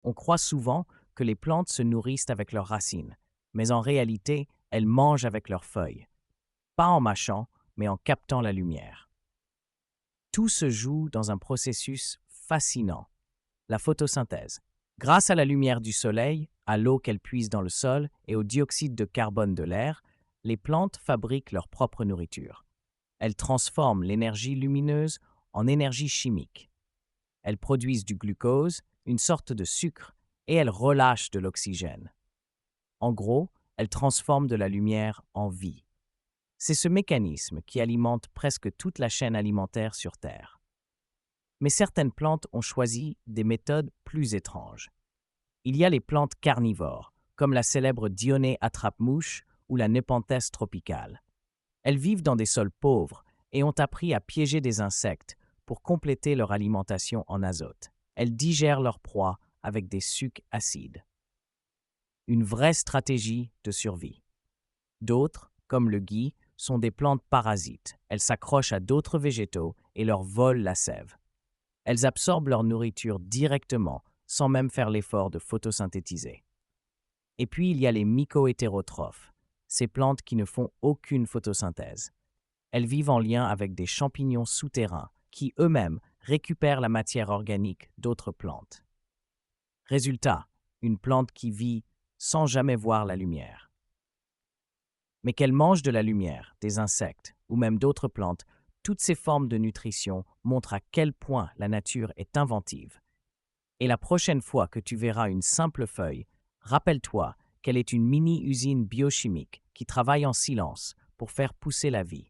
On croit souvent que les plantes se nourrissent avec leurs racines, mais en réalité, elles mangent avec leurs feuilles. Pas en mâchant, mais en captant la lumière. Tout se joue dans un processus fascinant, la photosynthèse. Grâce à la lumière du soleil, à l'eau qu'elles puisent dans le sol et au dioxyde de carbone de l'air, les plantes fabriquent leur propre nourriture. Elles transforment l'énergie lumineuse en énergie chimique. Elles produisent du glucose, une sorte de sucre, et elles relâchent de l'oxygène. En gros, elles transforment de la lumière en vie. C'est ce mécanisme qui alimente presque toute la chaîne alimentaire sur Terre. Mais certaines plantes ont choisi des méthodes plus étranges. Il y a les plantes carnivores, comme la célèbre Dionée attrape-mouche ou la Nepenthes tropicale. Elles vivent dans des sols pauvres et ont appris à piéger des insectes pour compléter leur alimentation en azote. Elles digèrent leur proie avec des sucs acides. Une vraie stratégie de survie. D'autres, comme le gui, sont des plantes parasites. Elles s'accrochent à d'autres végétaux et leur volent la sève. Elles absorbent leur nourriture directement, sans même faire l'effort de photosynthétiser. Et puis il y a les mycohétérotrophes, ces plantes qui ne font aucune photosynthèse. Elles vivent en lien avec des champignons souterrains qui eux-mêmes récupèrent la matière organique d'autres plantes. Résultat, une plante qui vit sans jamais voir la lumière. Mais qu'elle mange de la lumière, des insectes ou même d'autres plantes, toutes ces formes de nutrition montrent à quel point la nature est inventive. Et la prochaine fois que tu verras une simple feuille, rappelle-toi qu'elle est une mini-usine biochimique qui travaille en silence pour faire pousser la vie.